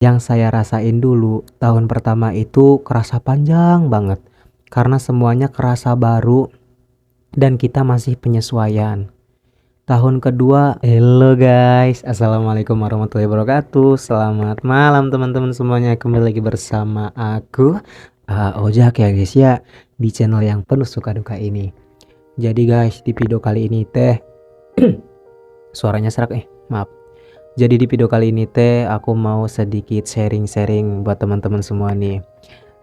Yang saya rasain dulu, tahun pertama itu kerasa panjang banget, karena semuanya kerasa baru dan kita masih penyesuaian. Tahun kedua, hello guys, assalamualaikum warahmatullahi wabarakatuh. Selamat malam teman-teman semuanya, kembali lagi bersama aku, Ojak ya guys ya, di channel yang penuh suka duka ini. Jadi guys, di video kali ini suaranya serak maaf. Jadi di video kali ini aku mau sedikit sharing-sharing buat teman-teman semua nih.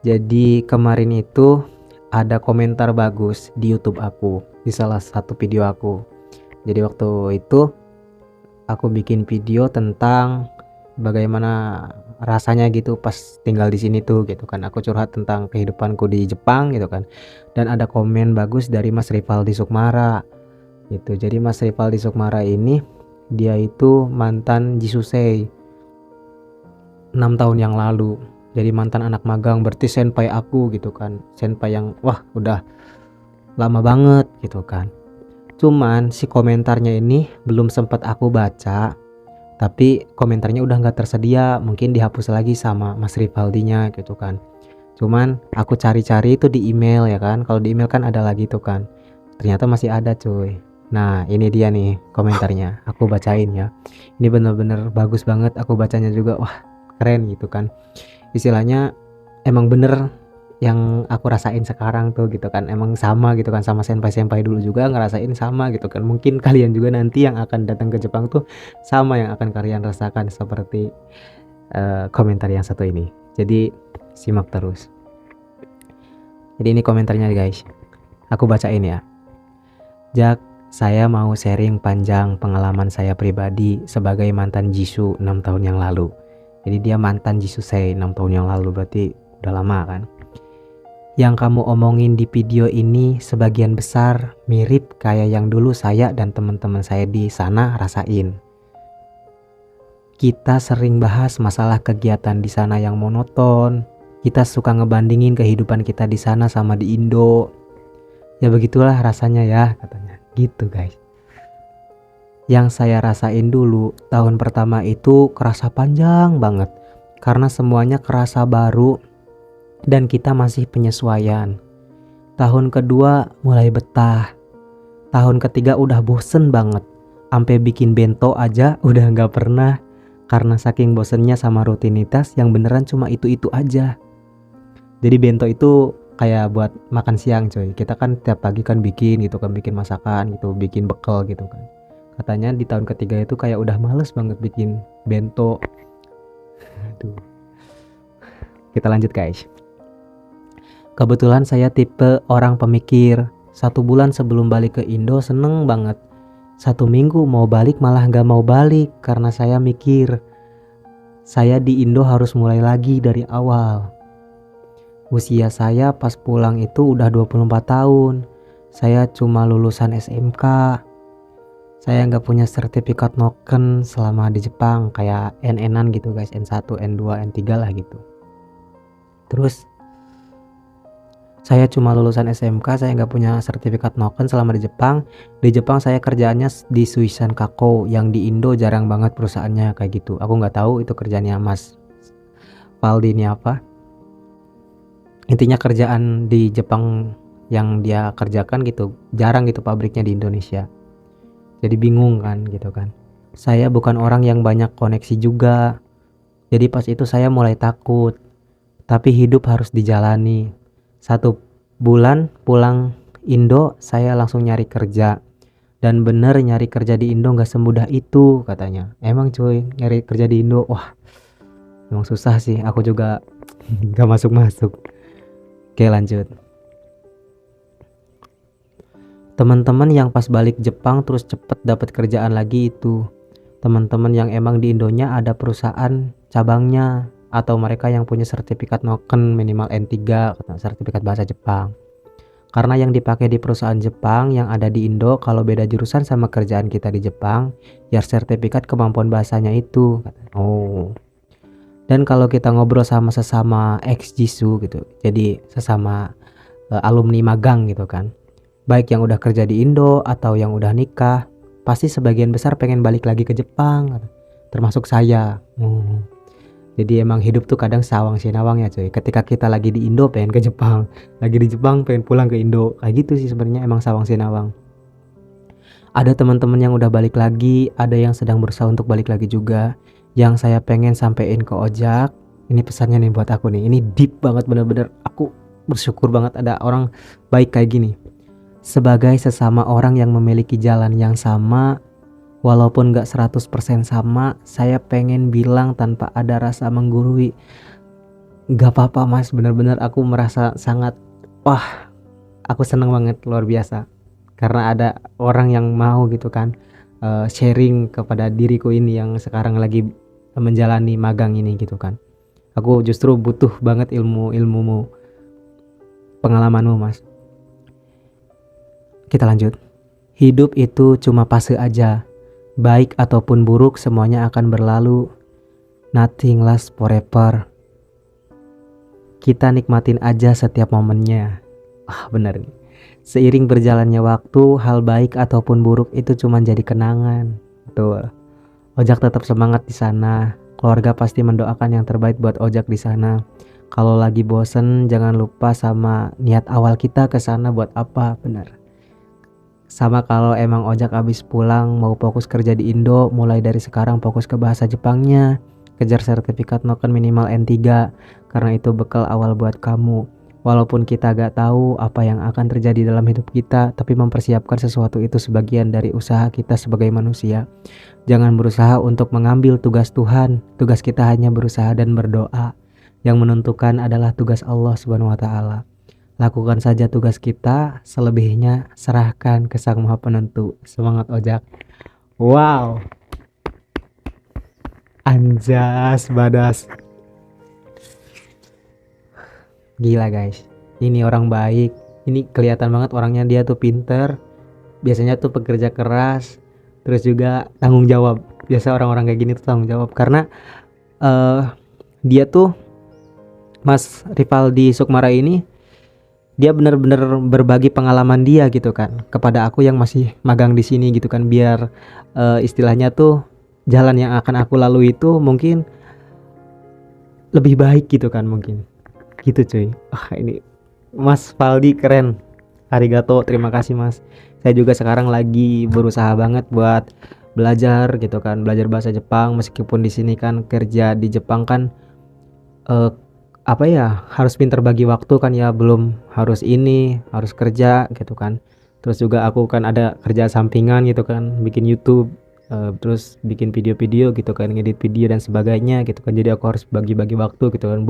Jadi kemarin itu ada komentar bagus di YouTube aku, di salah satu video aku. Jadi waktu itu aku bikin video tentang bagaimana rasanya gitu pas tinggal di sini tuh gitu kan. Aku curhat tentang kehidupanku di Jepang gitu kan. Dan ada komen bagus dari Mas Rivaldi Sukmara gitu. Jadi Mas Rivaldi Sukmara ini dia itu mantan Jisusei 6 tahun yang lalu. Jadi mantan anak magang, berarti senpai aku gitu kan. Senpai yang wah udah lama banget gitu kan. Cuman si komentarnya ini belum sempat aku baca, tapi komentarnya udah nggak tersedia, mungkin dihapus lagi sama Mas Rivaldinya gitu kan. Cuman aku cari-cari itu di email ya kan. Kalau di email kan ada lagi tuh kan. Ternyata masih ada cuy. Nah ini dia nih komentarnya, aku bacain ya. Ini bener-bener bagus banget, aku bacanya juga wah keren gitu kan. Istilahnya emang bener yang aku rasain sekarang tuh gitu kan, emang sama gitu kan, sama senpai-senpai dulu juga ngerasain sama gitu kan. Mungkin kalian juga nanti yang akan datang ke Jepang tuh sama yang akan kalian rasakan seperti komentar yang satu ini. Jadi simak terus. Jadi ini komentarnya guys, aku bacain ya. Jak, saya mau sharing panjang pengalaman saya pribadi sebagai mantan Jisoo 6 tahun yang lalu. Jadi dia mantan Jisusei 6 tahun yang lalu, berarti udah lama kan. Yang kamu omongin di video ini sebagian besar mirip kayak yang dulu saya dan teman-teman saya di sana rasain. Kita sering bahas masalah kegiatan di sana yang monoton. Kita suka ngebandingin kehidupan kita di sana sama di Indo. Ya begitulah rasanya ya katanya. Gitu guys. Yang saya rasain dulu tahun pertama itu kerasa panjang banget, karena semuanya kerasa baru dan kita masih penyesuaian. Tahun kedua mulai betah. Tahun ketiga udah bosen banget, sampai bikin bento aja udah nggak pernah, karena saking bosennya sama rutinitas yang beneran cuma itu-itu aja. Jadi bento itu kayak buat makan siang coy. Kita kan tiap pagi kan bikin gitu kan, bikin masakan gitu, bikin bekal gitu kan. Katanya di tahun ketiga itu kayak udah males banget bikin bento. Aduh. Kita lanjut guys. Kebetulan saya tipe orang pemikir. 1 bulan sebelum balik ke Indo seneng banget. 1 minggu mau balik malah gak mau balik, karena saya mikir saya di Indo harus mulai lagi dari awal. Usia saya pas pulang itu udah 24 tahun. Saya cuma lulusan SMK. Saya nggak punya sertifikat noken selama di Jepang, kayak NN-an gitu guys, N1, N2, N3 lah gitu. Terus saya cuma lulusan SMK, saya nggak punya sertifikat noken selama di Jepang. Di Jepang saya kerjaannya di Suisan Kako, yang di Indo jarang banget perusahaannya kayak gitu. Aku nggak tahu itu kerjaannya Mas Valdi ini apa. Intinya kerjaan di Jepang yang dia kerjakan gitu jarang gitu pabriknya di Indonesia. Jadi bingung kan gitu kan. Saya bukan orang yang banyak koneksi juga. Jadi pas itu saya mulai takut. Tapi hidup harus dijalani. 1 bulan pulang Indo saya langsung nyari kerja. Dan bener nyari kerja di Indo gak semudah itu katanya. Emang cuy, nyari kerja di Indo wah emang susah sih. Aku juga gak masuk-masuk. Oke lanjut. Teman-teman yang pas balik Jepang terus cepet dapat kerjaan lagi itu teman-teman yang emang di Indonya ada perusahaan cabangnya, atau mereka yang punya sertifikat noken minimal N3, sertifikat bahasa Jepang. Karena yang dipakai di perusahaan Jepang yang ada di Indo kalau beda jurusan sama kerjaan kita di Jepang, ya sertifikat kemampuan bahasanya itu. Oh. Dan kalau kita ngobrol sama sesama ex-Jisu gitu, jadi sesama alumni magang gitu kan, baik yang udah kerja di Indo atau yang udah nikah, pasti sebagian besar pengen balik lagi ke Jepang, termasuk saya. Jadi emang hidup tuh kadang sawang sinawang ya cuy. Ketika kita lagi di Indo pengen ke Jepang, lagi di Jepang pengen pulang ke Indo. Kayak gitu sih sebenarnya, emang sawang sinawang. Ada teman-teman yang udah balik lagi, ada yang sedang berusaha untuk balik lagi juga. Yang saya pengen sampein ke Ojak, ini pesannya nih buat aku nih. Ini deep banget, bener-bener aku bersyukur banget ada orang baik kayak gini. Sebagai sesama orang yang memiliki jalan yang sama, walaupun gak 100% sama, saya pengen bilang tanpa ada rasa menggurui, gak apa-apa mas, bener-bener aku merasa sangat, wah, aku seneng banget, luar biasa. Karena ada orang yang mau gitu kan, sharing kepada diriku ini yang sekarang lagi menjalani magang ini gitu kan. Aku justru butuh banget ilmumu, pengalamanmu mas. Kita lanjut. Hidup itu cuma fase aja. Baik ataupun buruk semuanya akan berlalu. Nothing lasts forever. Kita nikmatin aja setiap momennya. Ah, benar nih. Seiring berjalannya waktu, hal baik ataupun buruk itu cuma jadi kenangan. Betul. Ojak tetap semangat di sana. Keluarga pasti mendoakan yang terbaik buat Ojak di sana. Kalau lagi bosen, jangan lupa sama niat awal kita ke sana buat apa, benar. Sama kalau emang Ojak habis pulang mau fokus kerja di Indo, mulai dari sekarang fokus ke bahasa Jepangnya. Kejar sertifikat Noken minimal N3, karena itu bekal awal buat kamu. Walaupun kita gak tahu apa yang akan terjadi dalam hidup kita, tapi mempersiapkan sesuatu itu sebagian dari usaha kita sebagai manusia. Jangan berusaha untuk mengambil tugas Tuhan. Tugas kita hanya berusaha dan berdoa. Yang menentukan adalah tugas Allah Subhanahu wa taala. Lakukan saja tugas kita, selebihnya serahkan ke Sang Maha Penentu. Semangat Ojak. Wow. Anjas badas. Gila guys. Ini orang baik. Ini kelihatan banget orangnya, dia tuh pinter. Biasanya tuh pekerja keras. Terus juga tanggung jawab. Biasa orang-orang kayak gini tuh tanggung jawab. Karena dia tuh Mas Rivaldi Sukmara ini, dia benar-benar berbagi pengalaman dia gitu kan kepada aku yang masih magang di sini gitu kan, biar istilahnya tuh jalan yang akan aku lalui itu mungkin lebih baik gitu kan, mungkin gitu cuy. Ini Mas Valdi keren, arigato, terima kasih mas. Saya juga sekarang lagi berusaha banget buat belajar gitu kan, belajar bahasa Jepang, meskipun di sini kan kerja di Jepang kan apa ya, harus pinter bagi waktu kan ya, belum harus ini harus kerja gitu kan. Terus juga aku kan ada kerja sampingan gitu kan, bikin YouTube, terus bikin video-video gitu kan, ngedit video dan sebagainya gitu kan. Jadi aku harus bagi-bagi waktu gitu kan,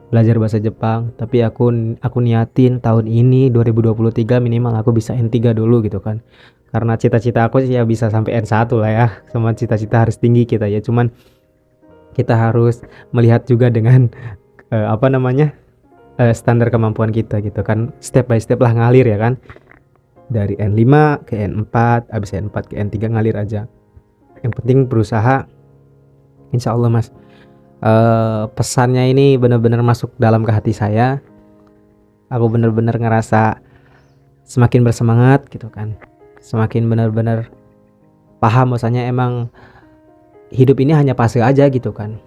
belajar bahasa Jepang. Tapi aku niatin tahun ini 2023 minimal aku bisa N3 dulu gitu kan. Karena cita-cita aku sih ya bisa sampai N1 lah ya. Sama cita-cita harus tinggi kita ya. Cuman kita harus melihat juga dengan standar kemampuan kita gitu kan, step by step lah, ngalir ya kan, dari N5 ke N4, abis N4 ke N3 ngalir aja. Yang penting berusaha, insya Allah mas. Pesannya ini benar-benar masuk dalam ke hati saya. Aku benar-benar ngerasa semakin bersemangat gitu kan, semakin benar-benar paham bahwasanya emang hidup ini hanya fase aja gitu kan.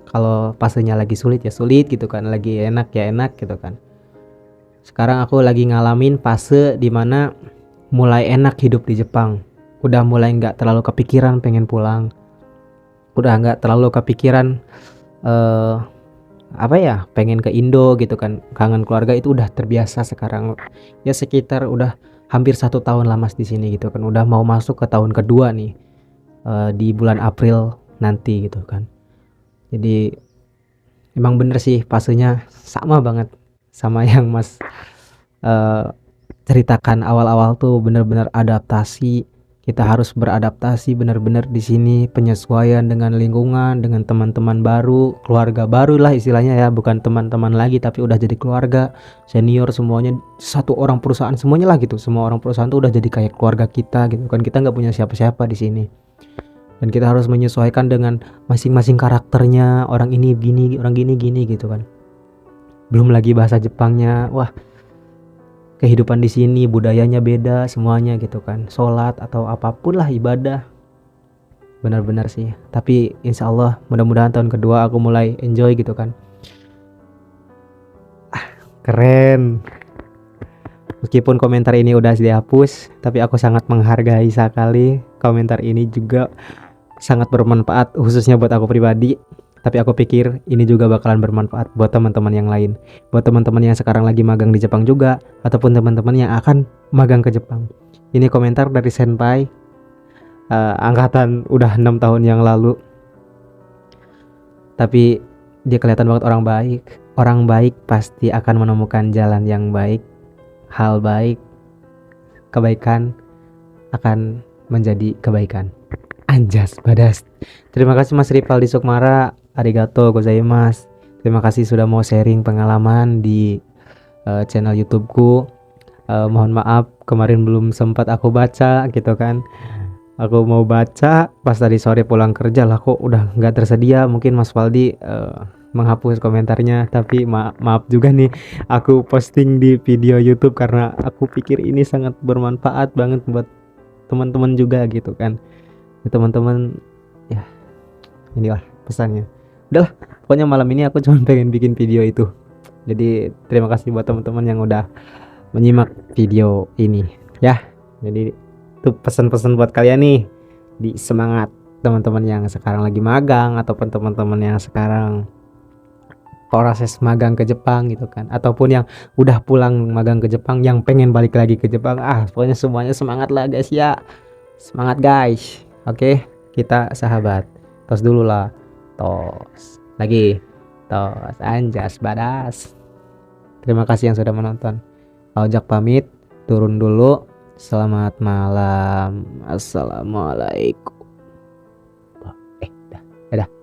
Kalau fasenya lagi sulit ya sulit gitu kan, lagi enak ya enak gitu kan. Sekarang aku lagi ngalamin fase dimana mulai enak hidup di Jepang. Udah mulai gak terlalu kepikiran pengen pulang. Udah gak terlalu kepikiran pengen ke Indo gitu kan. Kangen keluarga itu udah terbiasa sekarang. Ya sekitar udah hampir 1 tahun lah mas di sini gitu kan. Udah mau masuk ke tahun kedua nih, di bulan April nanti gitu kan. Jadi emang bener sih fasenya sama banget sama yang mas ceritakan awal-awal tuh, bener-bener adaptasi. Kita harus beradaptasi bener-bener di sini, penyesuaian dengan lingkungan, dengan teman-teman baru, keluarga baru lah istilahnya ya, bukan teman-teman lagi tapi udah jadi keluarga, senior semuanya, satu orang perusahaan semuanya lah gitu. Semua orang perusahaan tuh udah jadi kayak keluarga kita gitu kan. Kita nggak punya siapa-siapa di sini. Dan kita harus menyesuaikan dengan masing-masing karakternya, orang ini gini, orang gini gitu kan. Belum lagi bahasa Jepangnya, wah, kehidupan di sini budayanya beda semuanya gitu kan. Sholat atau apapun lah ibadah, benar-benar sih. Tapi insya Allah mudah-mudahan tahun kedua aku mulai enjoy gitu kan. Keren. Meskipun komentar ini udah dihapus, tapi aku sangat menghargai sekali komentar ini juga sangat bermanfaat khususnya buat aku pribadi. Tapi aku pikir ini juga bakalan bermanfaat buat teman-teman yang lain, buat teman-teman yang sekarang lagi magang di Jepang juga, ataupun teman-teman yang akan magang ke Jepang. Ini komentar dari senpai, angkatan udah 6 tahun yang lalu, tapi dia kelihatan banget orang baik. Orang baik pasti akan menemukan jalan yang baik, hal baik, kebaikan akan menjadi kebaikan. Anjas badas. Terima kasih Mas Rivaldi Sukmara, arigato gozaimasu. Terima kasih sudah mau sharing pengalaman di channel YouTubeku. Mohon maaf kemarin belum sempat aku baca gitu kan. Aku mau baca pas tadi sore pulang kerja lah, kok udah nggak tersedia. Mungkin Mas Valdi menghapus komentarnya, tapi maaf juga nih, aku posting di video YouTube karena aku pikir ini sangat bermanfaat banget buat teman-teman juga gitu kan. Ya, teman-teman, ya inilah pesannya. Udahlah, pokoknya malam ini aku cuma pengen bikin video itu. Jadi terima kasih buat teman-teman yang udah menyimak video ini ya. Jadi itu pesan-pesan buat kalian nih, di semangat teman-teman yang sekarang lagi magang, ataupun teman-teman yang sekarang proses magang ke Jepang gitu kan, ataupun yang udah pulang magang ke Jepang yang pengen balik lagi ke Jepang. Pokoknya semuanya semangat lah guys ya. Semangat guys. Oke, kita sahabat. Tos dulu lah. Tos. Lagi. Tos. Anjas badas. Terima kasih yang sudah menonton. Ojak pamit. Turun dulu. Selamat malam. Assalamualaikum. Dadah.